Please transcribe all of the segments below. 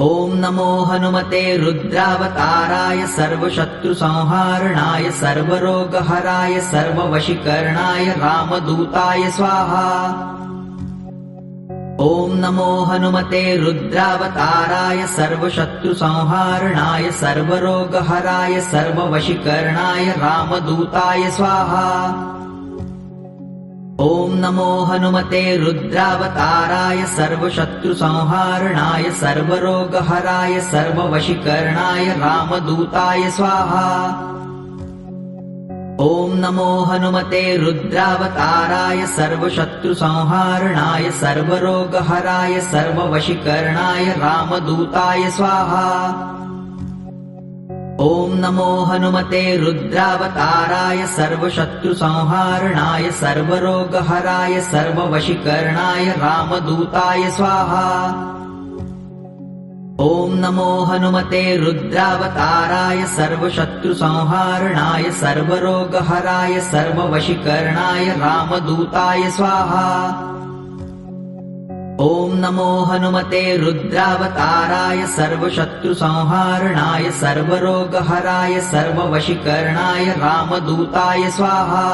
ॐ नमो हनुमते रुद्रावताराय सर्वशत्रुसंहारणाय सर्वरोगहराय सर्ववशीकरणाय रामदूताय स्वाहा। ॐ नमो हनुमते रुद्रावताराय सर्वशत्रुसंहारणाय सर्वरोगहराय सर्ववशीकरणाय रामदूताय स्वाहा। ॐ नमो हनुमते रुद्रावताराय सर्वशत्रुसंहारणाय सर्वरोगहराय सर्ववशीकरणाय रामदूताय स्वाहा। ॐ नमो हनुमते रुद्रावताराय सर्वशत्रुसंहारणाय सर्वरोगहराय सर्ववशीकरणाय रामदूताय स्वाहा। ॐ नमो हनुमते रुद्रावताराय सर्वशत्रुसंहारणाय सर्वरोगहराय सर्ववशीकरणाय रामदूताय स्वाहा। ॐ नमो हनुमते रुद्रावताराय सर्वशत्रुसंहारणाय सर्वरोगहराय सर्ववशीकरणाय रामदूताय स्वाहा। ॐ नमो हनुमते रुद्रावताराय सर्वशत्रुसंहारणाय सर्वरोगहराय सर्ववशीकरणाय रामदूताय स्वाहा।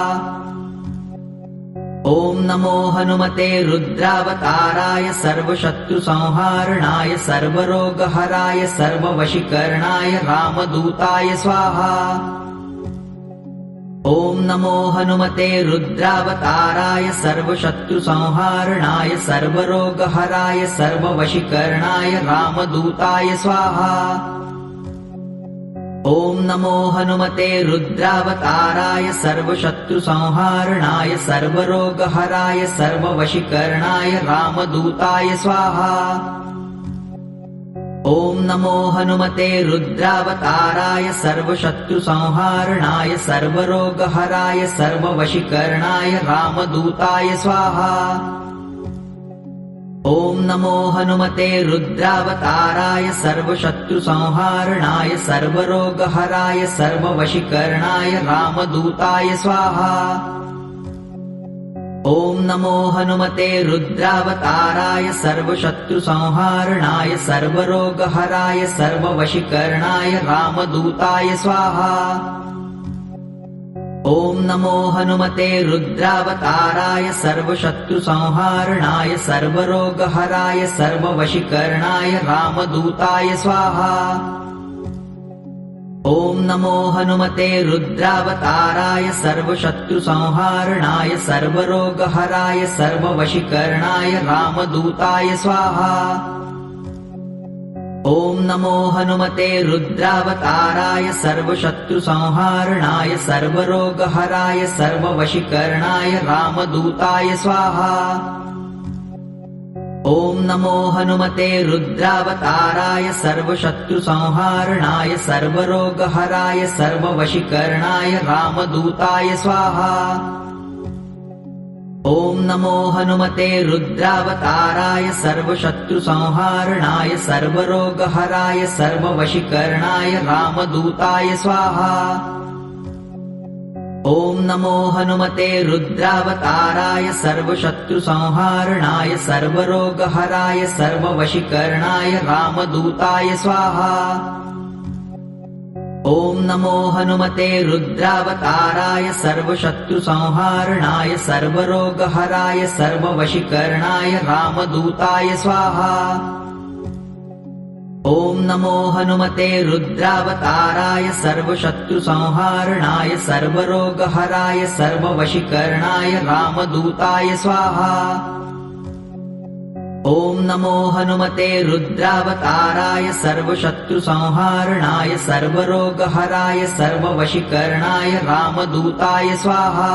ॐ नमो हनुमते रुद्रावताराय सर्वशत्रुसंहारणाय सर्वरोगहराय सर्ववशीकरणाय रामदूताय स्वाहा। ॐ नमो हनुमते रुद्रावताराय सर्वशत्रुसंहारणाय सर्वरोगहराय सर्ववशीकरणाय रामदूताय स्वाहा। ॐ नमो हनुमते रुद्रावताराय सर्वशत्रुसंहारणाय सर्वरोगहराय सर्ववशीकरणाय रामदूताय स्वाहा। ॐ नमो हनुमते रुद्रावताराय सर्वशत्रुसंहारणाय सर्वरोगहराय सर्ववशीकरणाय रामदूताय स्वाहा। ॐ नमो हनुमते रुद्रावताराय सर्वशत्रुसंहारणाय सर्वरोगहराय सर्ववशीकरणाय रामदूताय स्वाहा। ॐ नमो हनुमते रुद्रावताराय सर्वशत्रुसंहारणाय सर्वरोगहराय सर्ववशीकरणाय रामदूताय स्वाहा। ॐ नमो हनुमते रुद्रावताराय सर्वशत्रुसंहारणाय सर्वरोगहराय सर्ववशीकरणाय रामदूताय स्वाहा। ॐ नमो हनुमते रुद्रावताराय सर्वशत्रुसंहारणाय सर्वरोगहराय सर्ववशीकरणाय रामदूताय स्वाहा। ॐ नमो हनुमते रुद्रावताराय सर्वशत्रुसंहारणाय सर्वरोगहराय सर्ववशीकरणाय रामदूताय स्वाहा। ॐ नमो हनुमते रुद्रावताराय सर्वशत्रुसंहारणाय सर्वरोगहराय सर्ववशीकरणाय रामदूताय स्वाहा। ॐ नमो हनुमते रुद्रावताराय सर्वशत्रुसंहारणाय सर्वरोगहराय सर्ववशीकरणाय रामदूताय स्वाहा। ॐ नमो हनुमते रुद्रावताराय सर्वशत्रुसंहारणाय सर्वरोगहराय सर्ववशीकरणाय रामदूताय स्वाहा। ॐ नमो हनुमते रुद्रावताराय सर्वशत्रुसंहारणाय सर्वरोगहराय सर्ववशीकरणाय रामदूताय स्वाहा। ॐ नमो हनुमते रुद्रावताराय सर्वशत्रुसंहारणाय सर्वरोगहराय सर्ववशीकरणाय रामदूताय स्वाहा। ॐ नमो हनुमते रुद्रावताराय सर्वशत्रुसंहारणाय सर्वरोगहराय सर्ववशीकरणाय रामदूताय स्वाहा।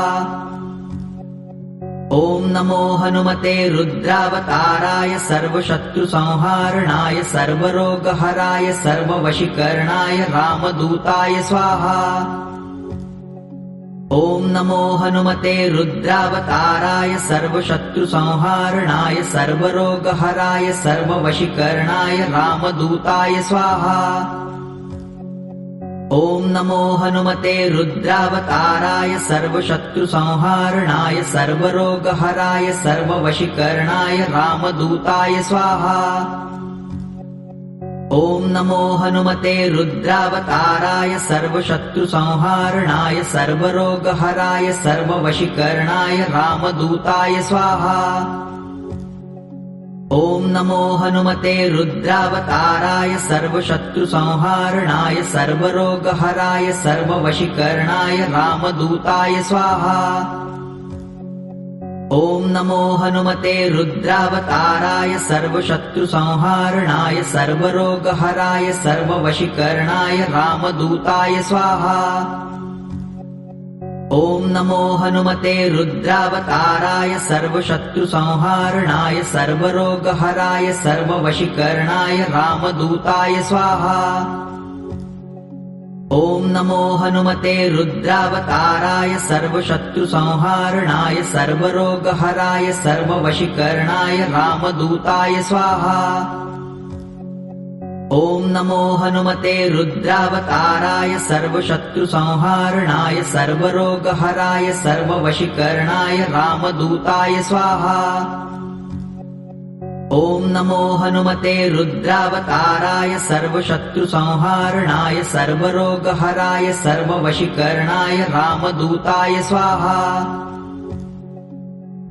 ॐ नमो हनुमते रुद्रावताराय सर्वशत्रुसंहारणाय सर्वरोगहराय सर्ववशीकरणाय रामदूताय स्वाहा। ॐ नमो हनुमते रुद्रावताराय सर्वशत्रुसंहारणाय सर्वरोगहराय सर्ववशीकरणाय रामदूताय स्वाहा। ॐ नमो हनुमते रुद्रावताराय सर्वशत्रुसंहारणाय सर्वरोगहराय सर्ववशीकरणाय रामदूताय स्वाहा। ॐ नमो हनुमते रुद्रावताराय सर्वशत्रुसंहारणाय सर्वरोगहराय सर्ववशीकरणाय रामदूताय स्वाहा। ॐ नमो हनुमते रुद्रावताराय सर्वशत्रुसंहारणाय सर्वरोगहराय सर्ववशीकरणाय रामदूताय स्वाहा। ॐ नमो हनुमते रुद्रावताराय सर्वशत्रुसंहारणाय सर्वरोगहराय सर्ववशीकरणाय रामदूताय स्वाहा। ॐ नमो हनुमते रुद्रावताराय सर्वशत्रुसंहारणाय सर्वरोगहराय सर्ववशीकरणाय रामदूताय स्वाहा। ॐ नमो हनुमते रुद्रावताराय सर्वशत्रुसंहारणाय सर्वरोगहराय सर्ववशीकरणाय रामदूताय स्वाहा। ॐ नमो हनुमते रुद्रावताराय सर्वशत्रुसंहारणाय सर्वरोगहराय सर्ववशीकरणाय रामदूताय स्वाहा। ॐ नमो हनुमते रुद्रावताराय सर्वशत्रुसंहारणाय सर्वरोगहराय सर्ववशीकरणाय रामदूताय स्वाहा।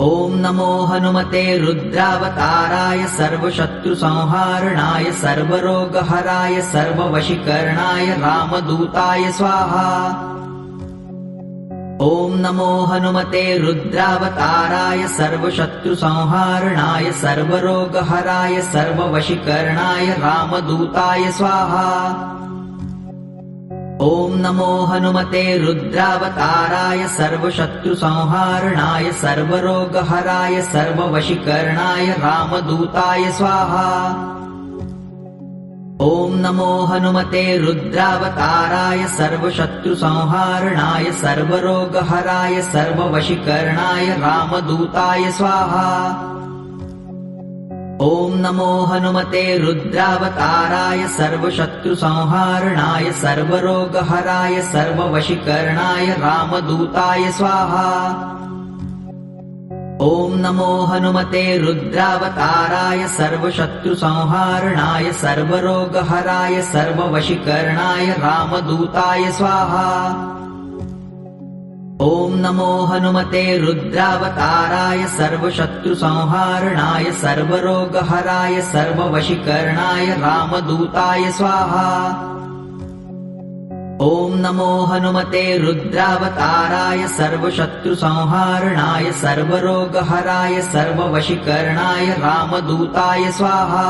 ॐ नमो हनुमते रुद्रावताराय सर्वशत्रुसंहारणाय सर्वरोगहराय सर्ववशीकरणाय रामदूताय स्वाहा। ॐ नमो हनुमते रुद्रावताराय सर्वशत्रुसंहारणाय सर्वरोगहराय सर्ववशीकरणाय रामदूताय स्वाहा। ॐ नमो हनुमते रुद्रावताराय सर्वशत्रुसंहारणाय सर्वरोगहराय सर्ववशीकरणाय रामदूताय स्वाहा। ॐ नमो हनुमते रुद्रावताराय सर्वशत्रुसंहारणाय सर्वरोगहराय सर्ववशीकरणाय रामदूताय स्वाहा। ॐ नमो हनुमते रुद्रावताराय सर्वशत्रुसंहारणाय सर्वरोगहराय सर्ववशीकरणाय रामदूताय स्वाहा। ॐ नमो हनुमते रुद्रावताराय सर्वशत्रुसंहारणाय सर्वरोगहराय सर्ववशीकरणाय रामदूताय स्वाहा। ॐ नमो हनुमते रुद्रावताराय सर्वशत्रुसंहारणाय सर्वरोगहराय सर्ववशीकरणाय रामदूताय स्वाहा। ॐ नमो हनुमते रुद्रावताराय सर्वशत्रुसंहारणाय सर्वरोगहराय सर्ववशीकरणाय रामदूताय स्वाहा।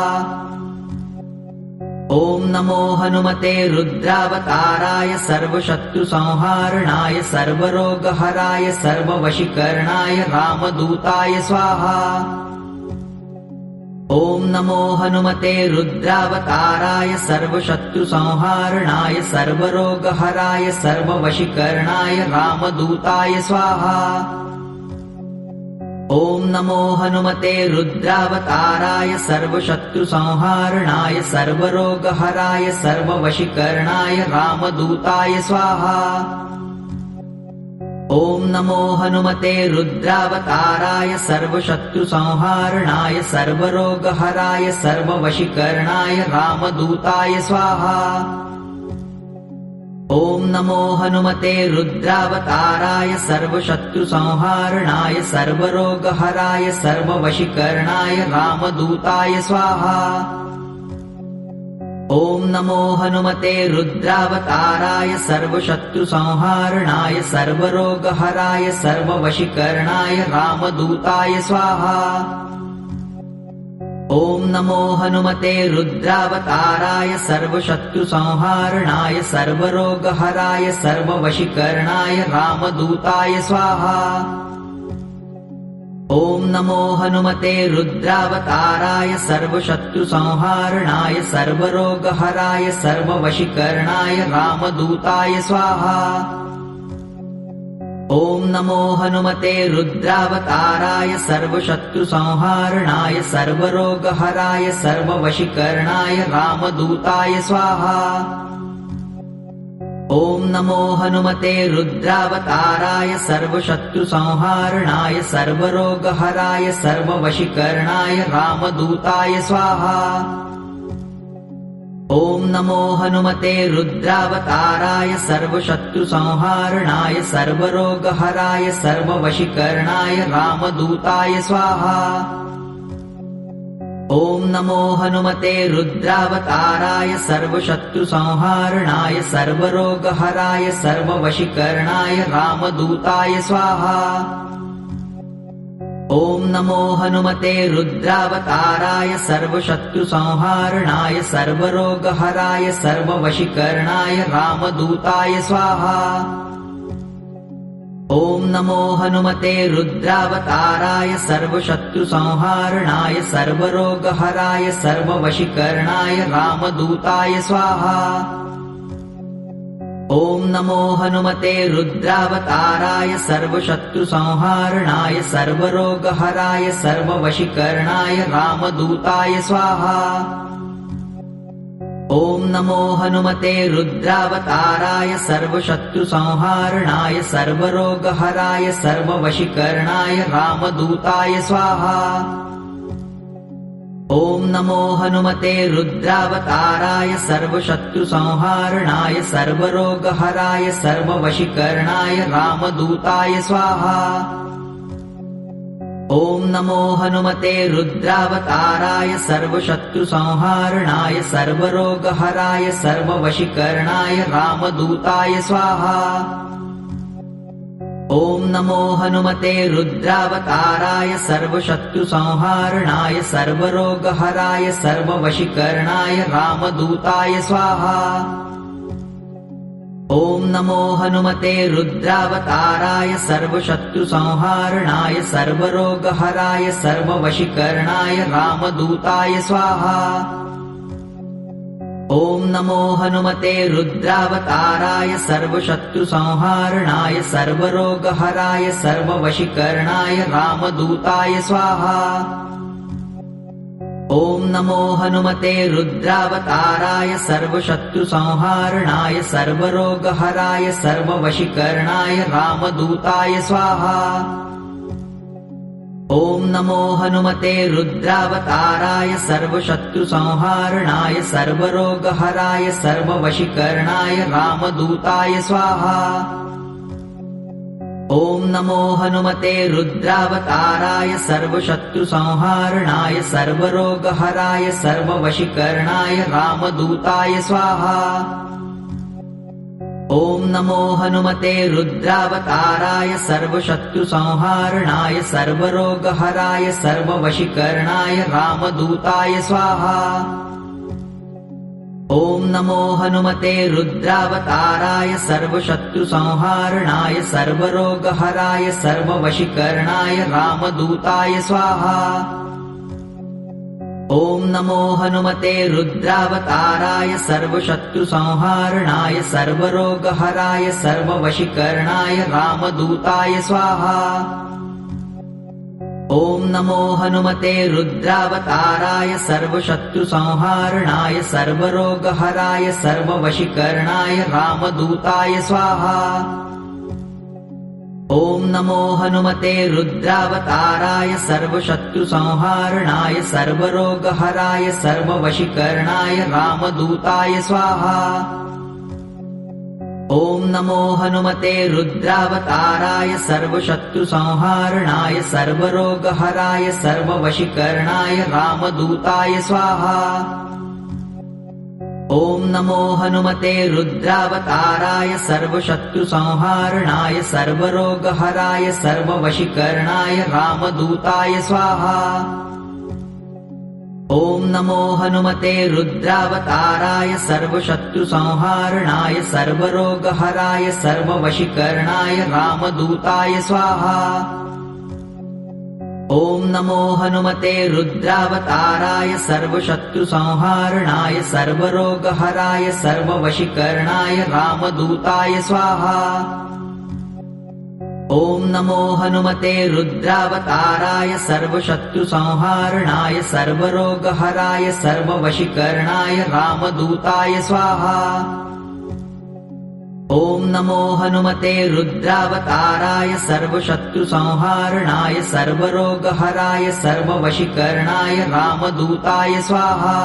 ॐ नमो हनुमते रुद्रावताराय सर्वशत्रुसंहारणाय सर्वरोगहराय सर्ववशीकरणाय रामदूताय स्वाहा। ॐ नमो हनुमते रुद्रावताराय सर्वशत्रुसंहारणाय सर्वरोगहराय सर्ववशीकरणाय रामदूताय स्वाहा। ॐ नमो हनुमते रुद्रावताराय सर्वशत्रुसंहारणाय सर्वरोगहराय सर्ववशीकरणाय रामदूताय स्वाहा। ॐ नमो हनुमते रुद्रावताराय सर्वशत्रुसंहारणाय सर्वरोगहराय सर्ववशीकरणाय रामदूताय स्वाहा। ॐ नमो हनुमते रुद्रावताराय सर्वशत्रुसंहारणाय सर्वरोगहराय सर्ववशीकरणाय रामदूताय स्वाहा। ॐ नमो हनुमते रुद्रावताराय सर्वशत्रुसंहारणाय सर्वरोगहराय सर्ववशीकरणाय रामदूताय स्वाहा। ॐ नमो हनुमते रुद्रावताराय सर्वशत्रुसंहारणाय सर्वरोगहराय सर्ववशीकरणाय रामदूताय स्वाहा। ॐ नमो हनुमते रुद्रावताराय सर्वशत्रुसंहारणाय सर्वरोगहराय सर्ववशीकरणाय रामदूताय स्वाहा। ॐ नमो हनुमते रुद्रावताराय सर्वशत्रुसंहारणाय सर्वरोगहराय सर्ववशीकरणाय रामदूताय स्वाहा। ॐ नमो हनुमते रुद्रावताराय सर्वशत्रुसंहारणाय सर्वरोगहराय सर्ववशीकरणाय रामदूताय स्वाहा। ॐ नमो हनुमते रुद्रावताराय सर्वशत्रुसंहारणाय सर्वरोगहराय सर्ववशीकरणाय रामदूताय स्वाहा। ॐ नमो हनुमते रुद्रावताराय सर्वशत्रुसंहारणाय सर्वरोगहराय सर्ववशीकरणाय रामदूताय स्वाहा। ॐ नमो हनुमते रुद्रावताराय सर्वशत्रुसंहारणाय सर्वरोगहराय सर्ववशीकरणाय रामदूताय स्वाहा। ॐ नमो हनुमते रुद्रावताराय सर्वशत्रुसंहारणाय सर्वरोगहराय सर्ववशीकरणाय रामदूताय स्वाहा। ॐ नमो हनुमते रुद्रावताराय सर्वशत्रुसंहारणाय सर्वरोगहराय सर्ववशीकरणाय रामदूताय स्वाहा। ॐ नमो हनुमते रुद्रावताराय सर्वशत्रुसंहारणाय सर्वरोगहराय सर्ववशीकरणाय रामदूताय स्वाहा। ॐ नमो हनुमते रुद्रावताराय सर्वशत्रुसंहारणाय सर्वरोगहराय सर्ववशीकरणाय रामदूताय स्वाहा। ॐ नमो हनुमते रुद्रावताराय सर्वशत्रुसंहारणाय सर्वरोगहराय सर्ववशीकरणाय रामदूताय स्वाहा। ॐ नमो हनुमते रुद्रावताराय सर्वशत्रुसंहारणाय सर्वरोगहराय सर्ववशीकरणाय रामदूताय स्वाहा। ॐ नमो हनुमते रुद्रावताराय सर्वशत्रुसंहारणाय सर्वरोगहराय सर्ववशीकरणाय रामदूताय स्वाहा। ॐ नमो हनुमते रुद्रावताराय सर्वशत्रुसंहारणाय सर्वरोगहराय सर्ववशीकरणाय रामदूताय स्वाहा। ॐ नमो हनुमते रुद्रावताराय सर्वशत्रुसंहारणाय सर्वरोगहराय सर्ववशीकरणाय रामदूताय स्वाहा। ॐ नमो हनुमते रुद्रावताराय सर्वशत्रुसंहारणाय सर्वरोगहराय सर्ववशीकरणाय रामदूताय स्वाहा। ॐ नमो हनुमते रुद्रावताराय सर्वशत्रुसंहारणाय सर्वरोगहराय सर्ववशीकरणाय रामदूताय स्वाहा। ॐ नमो हनुमते रुद्रावताराय सर्वशत्रुसंहारणाय सर्वरोगहराय सर्ववशीकरणाय रामदूताय स्वाहा। ॐ नमो हनुमते रुद्रावताराय सर्वशत्रुसंहारणाय सर्वरोगहराय सर्ववशीकरणाय रामदूताय स्वाहा। ॐ नमो हनुमते रुद्रावताराय सर्वशत्रुसंहारणाय सर्वरोगहराय सर्ववशीकरणाय रामदूताय स्वाहा। ॐ नमो हनुमते रुद्रावताराय सर्वशत्रुसंहारणाय सर्वरोगहराय सर्ववशीकरणाय रामदूताय स्वाहा। ॐ नमो हनुमते रुद्रावताराय सर्वशत्रुसंहारणाय सर्वरोगहराय सर्ववशीकरणाय रामदूताय स्वाहा। ॐ नमो हनुमते रुद्रावताराय सर्वशत्रुसंहारणाय सर्वरोगहराय सर्ववशीकरणाय रामदूताय स्वाहा। ॐ नमो हनुमते रुद्रावताराय सर्वशत्रुसंहारणाय सर्वरोगहराय सर्ववशीकरणाय रामदूताय स्वाहा। ॐ नमो हनुमते रुद्रावताराय सर्वशत्रुसंहारणाय सर्वरोगहराय सर्ववशीकरणाय रामदूताय स्वाहा। ॐ नमो हनुमते रुद्रावताराय सर्वशत्रुसंहारणाय सर्वरोगहराय सर्ववशीकरणाय रामदूताय स्वाहा। ॐ नमो हनुमते रुद्रावताराय सर्वशत्रुसंहारणाय सर्वरोगहराय सर्ववशीकरणाय रामदूताय स्वाहा। ॐ नमो हनुमते रुद्रावताराय सर्वशत्रुसंहारणाय सर्वरोगहराय सर्ववशीकरणाय रामदूताय स्वाहा।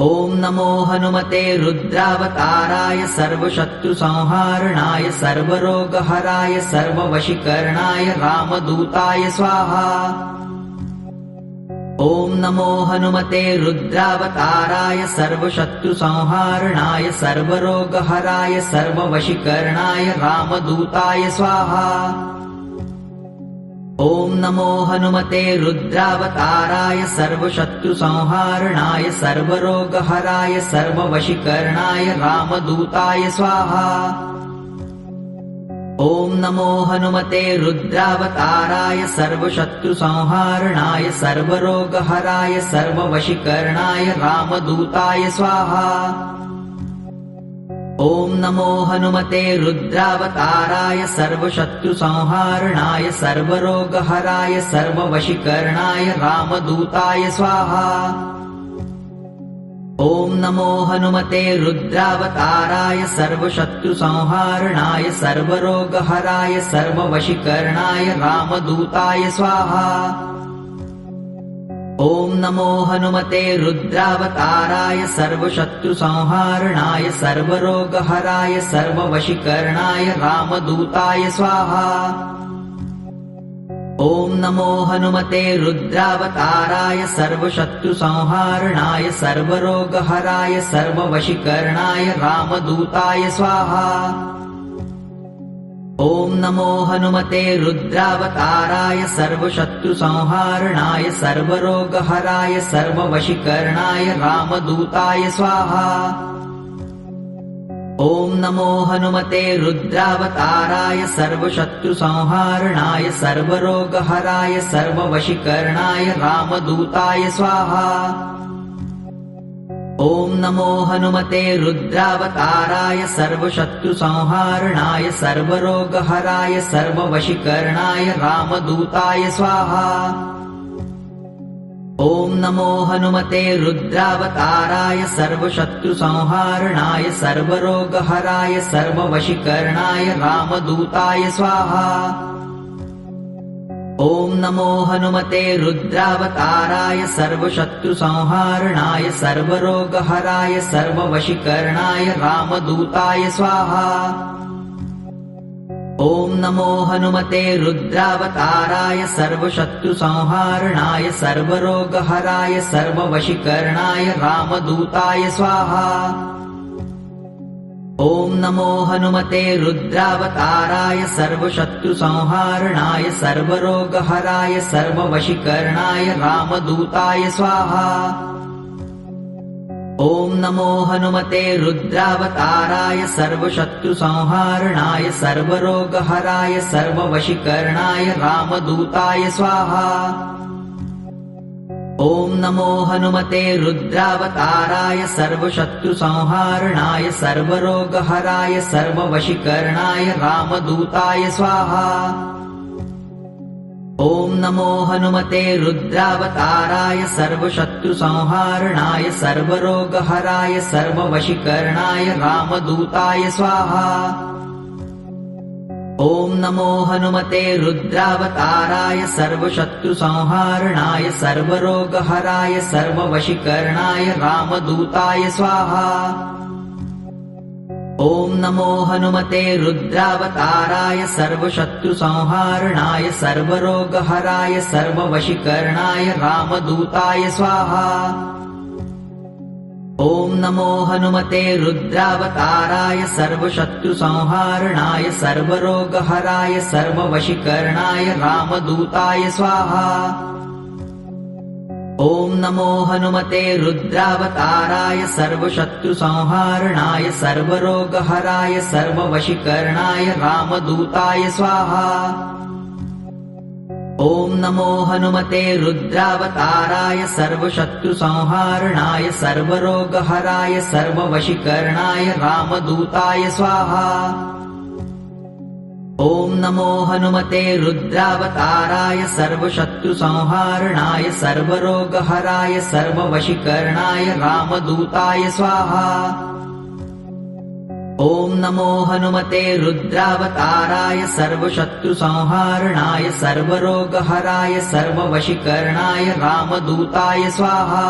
ॐ नमो हनुमते रुद्रावताराय सर्वशत्रुसंहारणाय सर्वरोगहराय सर्ववशीकरणाय रामदूताय स्वाहा। ॐ नमो हनुमते रुद्रावताराय सर्वशत्रुसंहारणाय सर्वरोगहराय सर्ववशीकरणाय रामदूताय स्वाहा। ॐ नमो हनुमते रुद्रावताराय सर्वशत्रुसंहारणाय सर्वरोगहराय सर्ववशीकरणाय रामदूताय स्वाहा। ॐ नमो हनुमते रुद्रावताराय सर्वशत्रुसंहारणाय सर्वरोगहराय सर्ववशीकरणाय रामदूताय स्वाहा। ॐ नमो हनुमते रुद्रावताराय सर्वशत्रुसंहारणाय सर्वरोगहराय सर्ववशीकरणाय रामदूताय स्वाहा। ॐ नमो हनुमते रुद्रावताराय सर्वशत्रुसंहारणाय सर्वरोगहराय सर्ववशीकरणाय रामदूताय स्वाहा। ॐ नमो हनुमते रुद्रावताराय सर्वशत्रुसंहारणाय सर्वरोगहराय सर्ववशीकरणाय रामदूताय स्वाहा। ॐ नमो हनुमते रुद्रावताराय सर्वशत्रुसंहारणाय सर्वरोगहराय सर्ववशीकरणाय रामदूताय स्वाहा। ॐ नमो हनुमते रुद्रावताराय सर्वशत्रुसंहारणाय सर्वरोगहराय सर्ववशीकरणाय रामदूताय स्वाहा। ॐ नमो हनुमते रुद्रावताराय सर्वशत्रुसंहारणाय सर्वरोगहराय सर्ववशीकरणाय रामदूताय स्वाहा। ॐ नमो हनुमते रुद्रावताराय सर्वशत्रुसंहारणाय सर्वरोगहराय सर्ववशीकरणाय रामदूताय स्वाहा। ॐ नमो हनुमते रुद्रावताराय सर्वशत्रुसंहारणाय सर्वरोगहराय सर्ववशीकरणाय रामदूताय स्वाहा। ॐ नमो हनुमते रुद्रावताराय सर्वशत्रुसंहारणाय सर्वरोगहराय सर्ववशीकरणाय रामदूताय स्वाहा। ॐ नमो हनुमते रुद्रावताराय सर्वशत्रुसंहारणाय सर्वरोगहराय सर्ववशीकरणाय रामदूताय स्वाहा। ॐ नमो हनुमते रुद्रावताराय सर्वशत्रुसंहारणाय सर्वरोगहराय सर्ववशीकरणाय रामदूताय स्वाहा। ॐ नमो हनुमते रुद्रावताराय सर्वशत्रुसंहारणाय सर्वरोगहराय सर्ववशीकरणाय रामदूताय स्वाहा। ॐ नमो हनुमते रुद्रावताराय सर्वशत्रुसंहारणाय सर्वरोगहराय सर्ववशीकरणाय रामदूताय स्वाहा। ॐ नमो हनुमते रुद्रावताराय सर्वशत्रुसंहारणाय सर्वरोगहराय सर्ववशीकरणाय रामदूताय स्वाहा। ॐ नमो हनुमते रुद्रावताराय सर्वशत्रुसंहारणाय सर्वरोगहराय सर्ववशीकरणाय रामदूताय स्वाहा। ॐ नमो हनुमते रुद्रावताराय सर्वशत्रुसंहारणाय सर्वरोगहराय सर्ववशीकरणाय रामदूताय स्वाहा। ॐ नमो हनुमते रुद्रावताराय सर्वशत्रुसंहारणाय सर्वरोगहराय सर्ववशीकरणाय रामदूताय स्वाहा। ॐ नमो हनुमते रुद्रावताराय सर्वशत्रुसंहारणाय सर्वरोगहराय सर्ववशीकरणाय रामदूताय स्वाहा। ॐ नमो हनुमते रुद्रावताराय सर्वशत्रुसंहारणाय सर्वरोगहराय सर्ववशीकरणाय रामदूताय स्वाहा। ॐ नमो हनुमते रुद्रावताराय सर्वशत्रुसंहारणाय सर्वरोगहराय सर्ववशीकरणाय रामदूताय स्वाहा। ॐ नमो हनुमते रुद्रावताराय सर्वशत्रुसंहारणाय सर्वरोगहराय सर्ववशीकरणाय रामदूताय स्वाहा।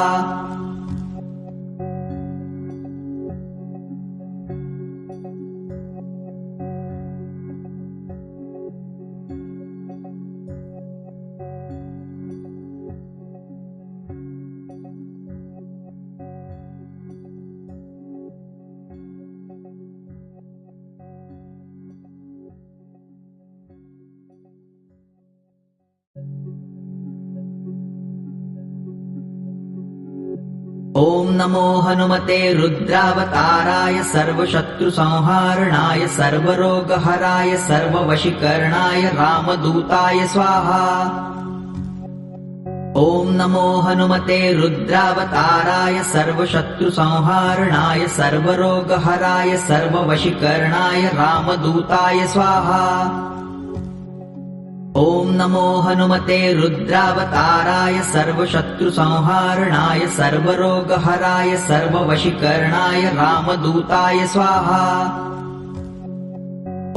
ॐ नमो हनुमते रुद्रावताराय सर्वशत्रुसंहारणाय सर्वरोगहराय सर्ववशीकरणाय रामदूताय स्वाहा। ॐ नमो हनुमते रुद्रावताराय सर्वशत्रुसंहारणाय सर्वरोगहराय सर्ववशीकरणाय रामदूताय स्वाहा। ॐ नमो हनुमते रुद्रावताराय सर्वशत्रुसंहारणाय सर्वरोगहराय सर्ववशीकरणाय रामदूताय स्वाहा।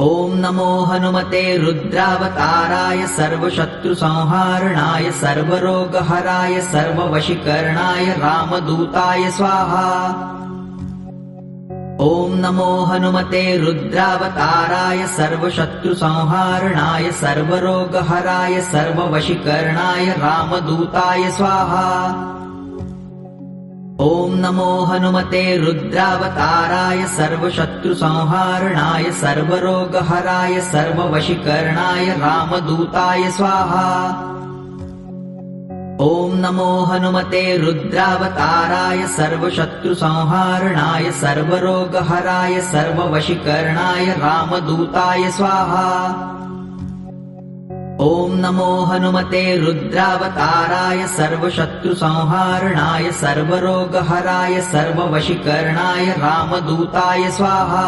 ॐ नमो हनुमते रुद्रावताराय सर्वशत्रुसंहारणाय सर्वरोगहराय सर्ववशीकरणाय रामदूताय स्वाहा। ॐ नमो हनुमते रुद्रावताराय सर्वशत्रुसंहारणाय सर्वरोगहराय सर्ववशीकरणाय रामदूताय स्वाहा। ॐ नमो हनुमते रुद्रावताराय सर्वशत्रुसंहारणाय सर्वरोगहराय सर्ववशीकरणाय रामदूताय स्वाहा। ॐ नमो हनुमते रुद्रावताराय सर्वशत्रुसंहारणाय सर्वरोगहराय सर्ववशीकरणाय रामदूताय स्वाहा। ॐ नमो हनुमते रुद्रावताराय सर्वशत्रुसंहारणाय सर्वरोगहराय सर्ववशीकरणाय रामदूताय स्वाहा।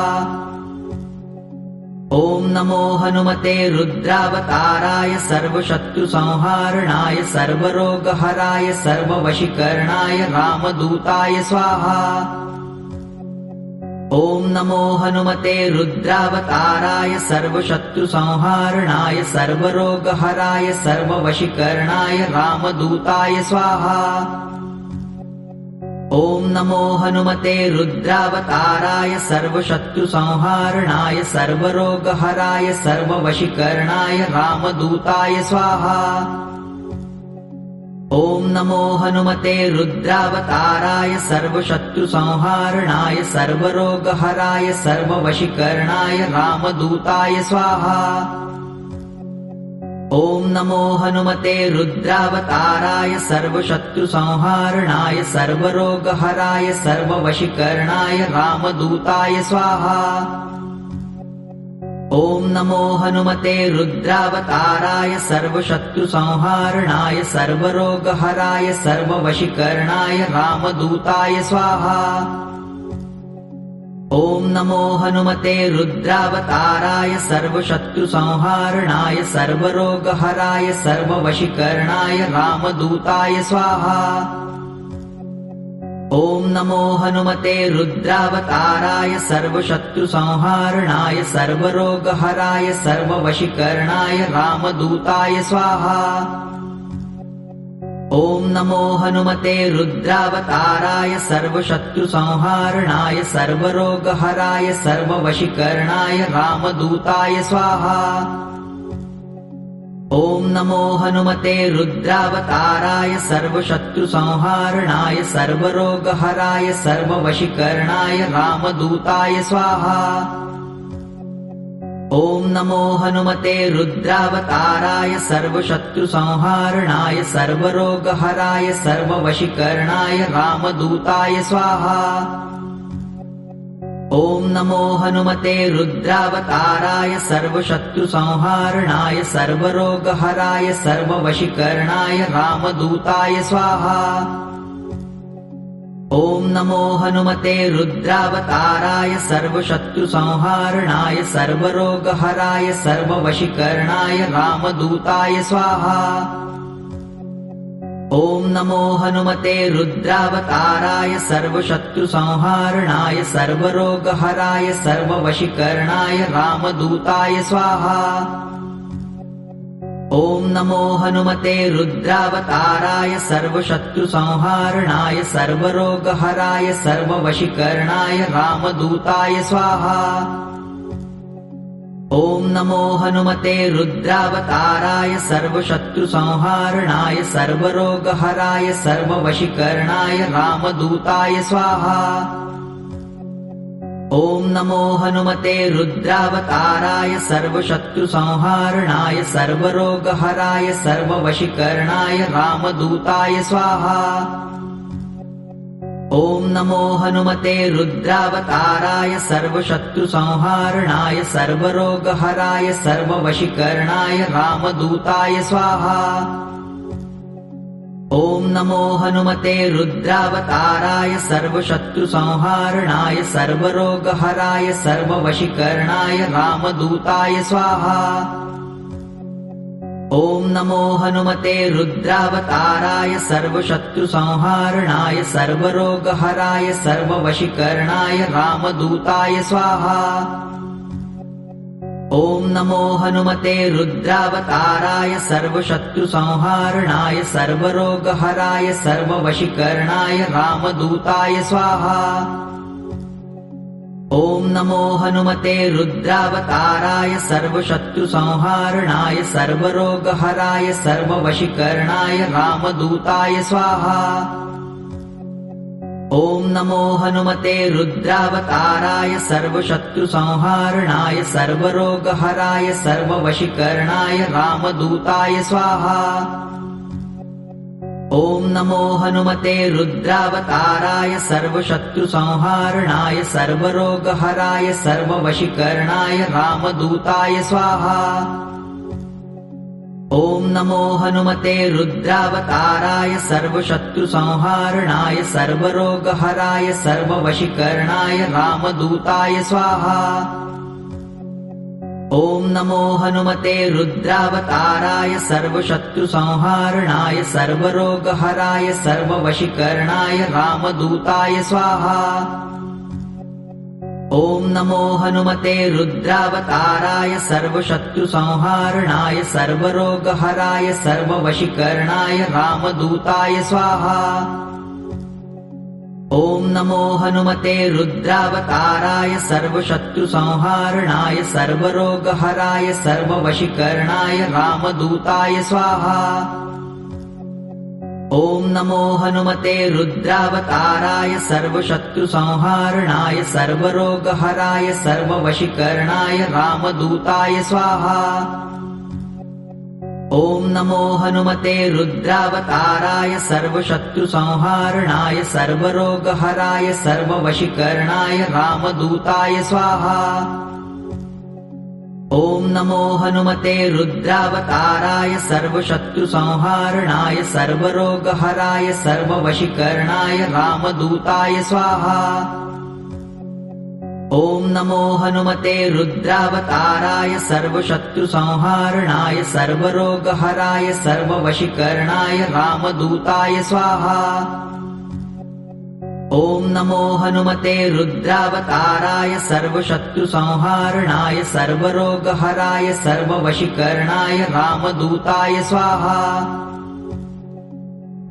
ॐ नमो हनुमते रुद्रावताराय सर्वशत्रुसंहारणाय सर्वरोगहराय सर्ववशीकरणाय रामदूताय स्वाहा। ॐ नमो हनुमते रुद्रावताराय सर्वशत्रुसंहारणाय सर्वरोगहराय सर्ववशीकरणाय रामदूताय स्वाहा। ॐ नमो हनुमते रुद्रावताराय सर्वशत्रुसंहारणाय सर्वरोगहराय सर्ववशीकरणाय रामदूताय स्वाहा। ॐ नमो हनुमते रुद्रावताराय सर्वशत्रुसंहारणाय सर्वरोगहराय सर्ववशीकरणाय रामदूताय स्वाहा। ॐ नमो हनुमते रुद्रावताराय सर्वशत्रुसंहारणाय सर्वरोगहराय सर्ववशीकरणाय रामदूताय स्वाहा। ॐ नमो हनुमते रुद्रावताराय सर्वशत्रुसंहारणाय सर्वरोगहराय सर्ववशीकरणाय रामदूताय स्वाहा। ॐ नमो हनुमते रुद्रावताराय सर्वशत्रुसंहारणाय सर्वरोगहराय सर्ववशीकरणाय रामदूताय स्वाहा। ॐ नमो हनुमते रुद्रावताराय सर्वशत्रुसंहारणाय सर्वरोगहराय सर्ववशीकरणाय रामदूताय स्वाहा। ॐ नमो हनुमते रुद्रावताराय सर्वशत्रुसंहारणाय सर्वरोगहराय सर्ववशीकरणाय रामदूताय स्वाहा। ॐ नमो हनुमते रुद्रावताराय सर्वशत्रुसंहारणाय सर्वरोगहराय सर्ववशीकरणाय रामदूताय स्वाहा। ॐ नमो हनुमते रुद्रावताराय सर्वशत्रुसंहारणाय सर्वरोगहराय सर्ववशीकरणाय रामदूताय स्वाहा। ॐ नमो हनुमते रुद्रावताराय सर्वशत्रुसंहारणाय सर्वरोगहराय सर्ववशीकरणाय रामदूताय स्वाहा। ॐ नमो हनुमते रुद्रावताराय सर्वशत्रुसंहारणाय सर्वरोगहराय सर्ववशीकरणाय रामदूताय स्वाहा। ॐ नमो हनुमते रुद्रावताराय सर्वशत्रुसंहारणाय सर्वरोगहराय सर्ववशीकरणाय रामदूताय स्वाहा। ॐ नमो हनुमते रुद्रावताराय सर्वशत्रुसंहारणाय सर्वरोगहराय सर्ववशीकरणाय रामदूताय स्वाहा। ॐ नमो हनुमते रुद्रावताराय सर्वशत्रुसंहारणाय सर्वरोगहराय सर्ववशीकरणाय रामदूताय स्वाहा। ॐ नमो हनुमते रुद्रावताराय सर्वशत्रुसंहारणाय सर्वरोगहराय सर्ववशीकरणाय रामदूताय स्वाहा। ॐ नमो हनुमते रुद्रावताराय सर्वशत्रुसंहारणाय सर्वरोगहराय सर्ववशीकरणाय रामदूताय स्वाहा। ॐ नमो हनुमते रुद्रावताराय सर्वशत्रुसंहारणाय सर्वरोगहराय सर्ववशीकरणाय रामदूताय स्वाहा। ॐ नमो हनुमते रुद्रावताराय सर्वशत्रुसंहारणाय सर्वरोगहराय सर्ववशीकरणाय रामदूताय स्वाहा। ॐ नमो हनुमते रुद्रावताराय सर्वशत्रुसंहारणाय सर्वरोगहराय सर्ववशीकरणाय रामदूताय स्वाहा। ॐ नमो हनुमते रुद्रावताराय सर्वशत्रुसंहारणाय सर्वरोगहराय सर्ववशीकरणाय रामदूताय स्वाहा। ॐ नमो हनुमते रुद्रावताराय सर्वशत्रुसंहारणाय सर्वरोगहराय सर्ववशीकरणाय रामदूताय स्वाहा। ॐ नमो हनुमते रुद्रावताराय सर्वशत्रुसंहारणाय सर्वरोगहराय सर्ववशीकरणाय रामदूताय स्वाहा। ॐ नमो हनुमते रुद्रावताराय सर्वशत्रुसंहारणाय सर्वरोगहराय सर्ववशीकरणाय रामदूताय स्वाहा। ॐ नमो हनुमते रुद्रावताराय सर्वशत्रुसंहारणाय सर्वरोगहराय सर्ववशीकरणाय रामदूताय स्वाहा। ॐ नमो हनुमते रुद्रावताराय सर्वशत्रुसंहारणाय सर्वरोगहराय सर्ववशीकरणाय रामदूताय स्वाहा। ॐ नमो हनुमते रुद्रावताराय सर्वशत्रुसंहारणाय सर्वरोगहराय सर्ववशीकरणाय रामदूताय स्वाहा। ॐ नमो हनुमते रुद्रावताराय सर्वशत्रुसंहारणाय सर्वरोगहराय सर्ववशीकरणाय रामदूताय स्वाहा। ॐ नमो हनुमते रुद्रावताराय सर्वशत्रुसंहारणाय सर्वरोगहराय सर्ववशीकरणाय रामदूताय स्वाहा। ॐ नमो हनुमते रुद्रावताराय सर्वशत्रुसंहारणाय सर्वरोगहराय सर्ववशीकरणाय रामदूताय स्वाहा। ॐ नमो हनुमते रुद्रावताराय सर्वशत्रुसंहारणाय सर्वरोगहराय सर्ववशीकरणाय रामदूताय स्वाहा। ॐ नमो हनुमते रुद्रावताराय सर्वशत्रुसंहारणाय सर्वरोगहराय सर्ववशीकरणाय रामदूताय स्वाहा।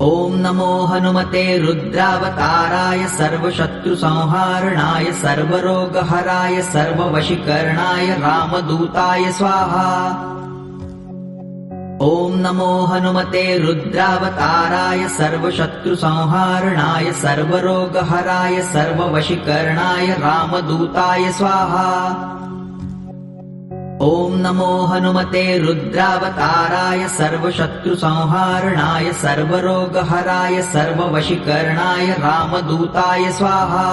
ॐ नमो हनुमते रुद्रावताराय सर्वशत्रुसंहारणाय सर्वरोगहराय सर्ववशीकरणाय रामदूताय स्वाहा। ॐ नमो हनुमते रुद्रावताराय सर्वशत्रुसंहारणाय सर्वरोगहराय सर्ववशीकरणाय रामदूताय स्वाहा। ॐ नमो हनुमते रुद्रावताराय सर्वशत्रुसंहारणाय सर्वरोगहराय सर्ववशीकरणाय रामदूताय स्वाहा।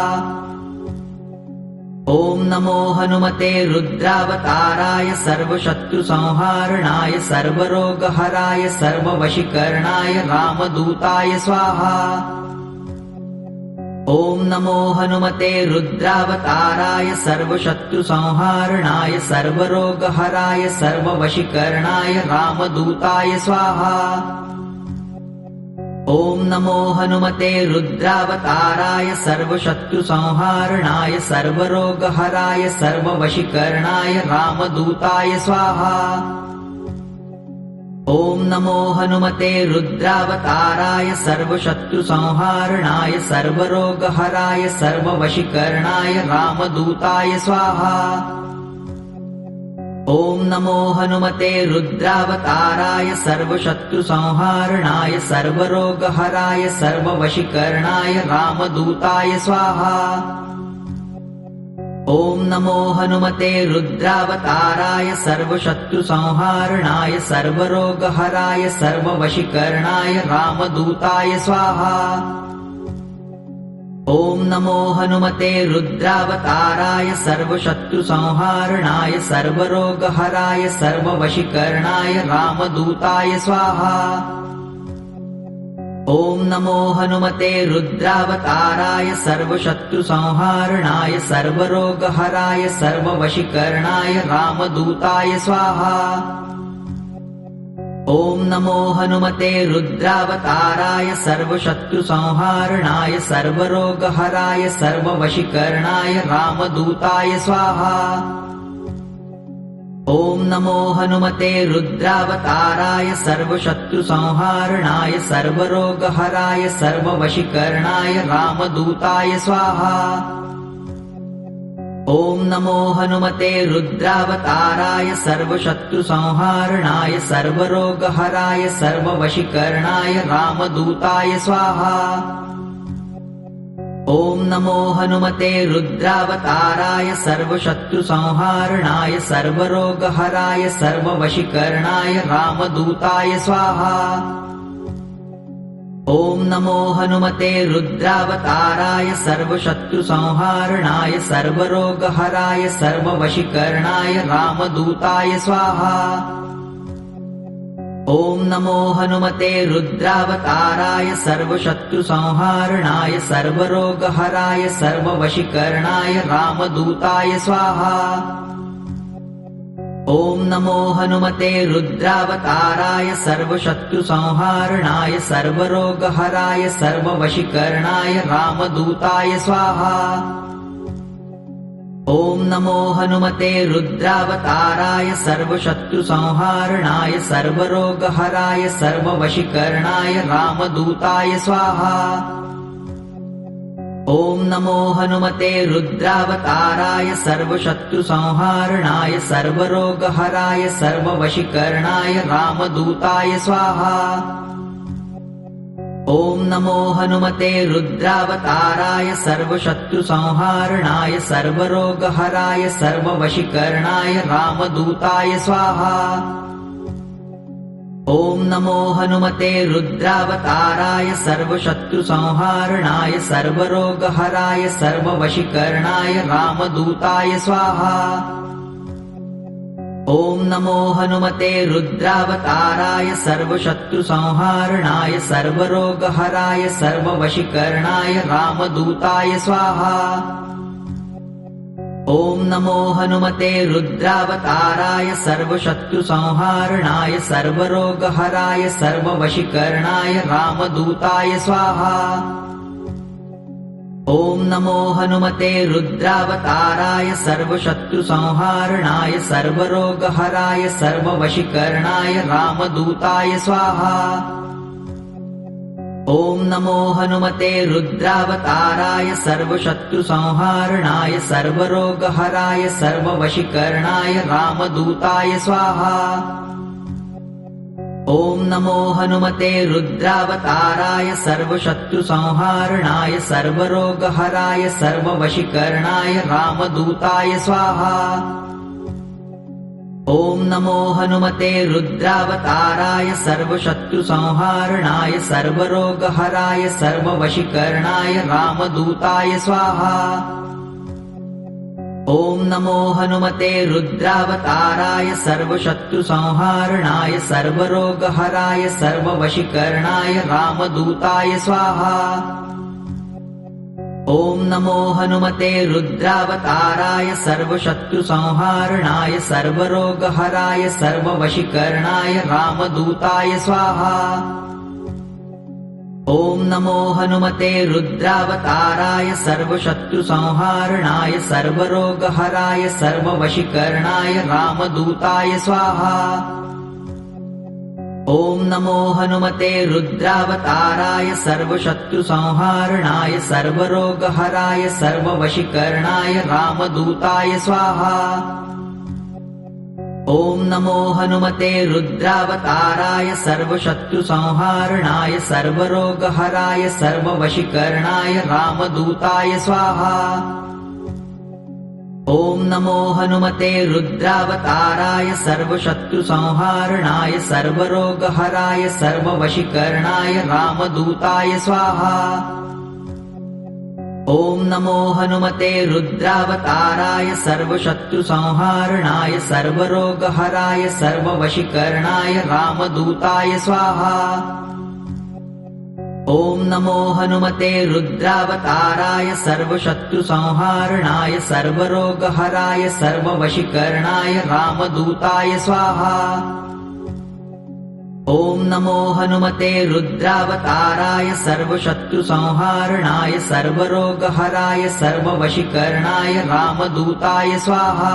ॐ नमो हनुमते रुद्रावताराय सर्वशत्रुसंहारणाय सर्वरोगहराय सर्ववशीकरणाय रामदूताय स्वाहा। ॐ नमो हनुमते रुद्रावताराय सर्वशत्रुसंहारणाय सर्वरोगहराय सर्ववशीकरणाय रामदूताय स्वाहा। ॐ नमो हनुमते रुद्रावताराय सर्वशत्रुसंहारणाय सर्वरोगहराय सर्ववशीकरणाय रामदूताय स्वाहा। ॐ नमो हनुमते रुद्रावताराय सर्वशत्रुसंहारणाय सर्वरोगहराय सर्ववशीकरणाय रामदूताय स्वाहा। ॐ नमो हनुमते रुद्रावताराय सर्वशत्रुसंहारणाय सर्वरोगहराय सर्ववशीकरणाय रामदूताय स्वाहा। ॐ नमो हनुमते रुद्रावताराय सर्वशत्रुसंहारणाय सर्वरोगहराय सर्ववशीकरणाय रामदूताय स्वाहा। ॐ नमो हनुमते रुद्रावताराय सर्वशत्रुसंहारणाय सर्वरोगहराय सर्ववशीकरणाय रामदूताय स्वाहा। ॐ नमो हनुमते रुद्रावताराय सर्वशत्रुसंहारणाय सर्वरोगहराय सर्ववशीकरणाय रामदूताय स्वाहा। ॐ नमो हनुमते रुद्रावताराय सर्वशत्रुसंहारणाय सर्वरोगहराय सर्ववशीकरणाय रामदूताय स्वाहा। ॐ नमो हनुमते रुद्रावताराय सर्वशत्रुसंहारणाय सर्वरोगहराय सर्ववशीकरणाय रामदूताय स्वाहा। ॐ नमो हनुमते रुद्रावताराय सर्वशत्रुसंहारणाय सर्वरोगहराय सर्ववशीकरणाय रामदूताय स्वाहा। ॐ नमो हनुमते रुद्रावताराय सर्वशत्रुसंहारणाय सर्वरोगहराय सर्ववशीकरणाय रामदूताय स्वाहा। ॐ नमो हनुमते रुद्रावताराय सर्वशत्रुसंहारणाय सर्वरोगहराय सर्ववशीकरणाय रामदूताय स्वाहा। ॐ नमो हनुमते रुद्रावताराय सर्वशत्रुसंहारणाय सर्वरोगहराय सर्ववशीकरणाय रामदूताय स्वाहा। ॐ नमो हनुमते रुद्रावताराय सर्वशत्रुसंहारणाय सर्वरोगहराय सर्ववशीकरणाय रामदूताय स्वाहा। ॐ नमो हनुमते रुद्रावताराय सर्वशत्रुसंहारणाय सर्वरोगहराय सर्ववशीकरणाय रामदूताय स्वाहा। ॐ नमो हनुमते रुद्रावताराय सर्वशत्रुसंहारणाय सर्वरोगहराय सर्ववशीकरणाय रामदूताय स्वाहा। ॐ नमो हनुमते रुद्रावताराय सर्वशत्रुसंहारणाय सर्वरोगहराय सर्ववशीकरणाय रामदूताय स्वाहा। ॐ नमो हनुमते रुद्रावताराय सर्वशत्रुसंहारणाय सर्वरोगहराय सर्ववशीकरणाय रामदूताय स्वाहा। ॐ नमो हनुमते रुद्रावताराय सर्वशत्रुसंहारणाय सर्वरोगहराय सर्ववशीकरणाय रामदूताय स्वाहा। ॐ नमो हनुमते रुद्रावताराय सर्वशत्रुसंहारणाय सर्वरोगहराय सर्ववशीकरणाय रामदूताय स्वाहा। ॐ नमो हनुमते रुद्रावताराय सर्वशत्रुसंहारणाय सर्वरोगहराय सर्ववशीकरणाय रामदूताय स्वाहा। ॐ नमो हनुमते रुद्रावताराय सर्वशत्रुसंहारणाय सर्वरोगहराय सर्ववशीकरणाय रामदूताय स्वाहा। ॐ नमो हनुमते रुद्रावताराय सर्वशत्रुसंहारणाय सर्वरोगहराय सर्ववशीकरणाय रामदूताय स्वाहा। ॐ नमो हनुमते रुद्रावताराय सर्वशत्रुसंहारणाय सर्वरोगहराय सर्ववशीकरणाय रामदूताय स्वाहा। ॐ नमो हनुमते रुद्रावताराय सर्वशत्रुसंहारणाय सर्वरोगहराय सर्ववशीकरणाय रामदूताय स्वाहा। ॐ नमो हनुमते रुद्रावताराय सर्वशत्रुसंहारणाय सर्वरोगहराय सर्ववशीकरणाय रामदूताय स्वाहा। ॐ नमो हनुमते रुद्रावताराय सर्वशत्रुसंहारणाय सर्वरोगहराय सर्ववशीकरणाय रामदूताय स्वाहा। ॐ नमो हनुमते रुद्रावताराय सर्वशत्रुसंहारणाय सर्वरोगहराय सर्ववशीकरणाय रामदूताय स्वाहा। ॐ नमो हनुमते रुद्रावताराय सर्वशत्रुसंहारणाय सर्वरोगहराय सर्ववशीकरणाय रामदूताय स्वाहा। ॐ नमो हनुमते रुद्रावताराय सर्वशत्रुसंहारणाय सर्वरोगहराय सर्ववशीकरणाय रामदूताय स्वाहा। ॐ नमो हनुमते रुद्रावताराय सर्वशत्रुसंहारणाय सर्वरोगहराय सर्ववशीकरणाय रामदूताय स्वाहा। ॐ नमो हनुमते रुद्रावताराय सर्वशत्रुसंहारणाय सर्वरोगहराय सर्ववशीकरणाय रामदूताय स्वाहा। ॐ नमो हनुमते रुद्रावताराय सर्वशत्रुसंहारणाय सर्वरोगहराय सर्ववशीकरणाय रामदूताय स्वाहा।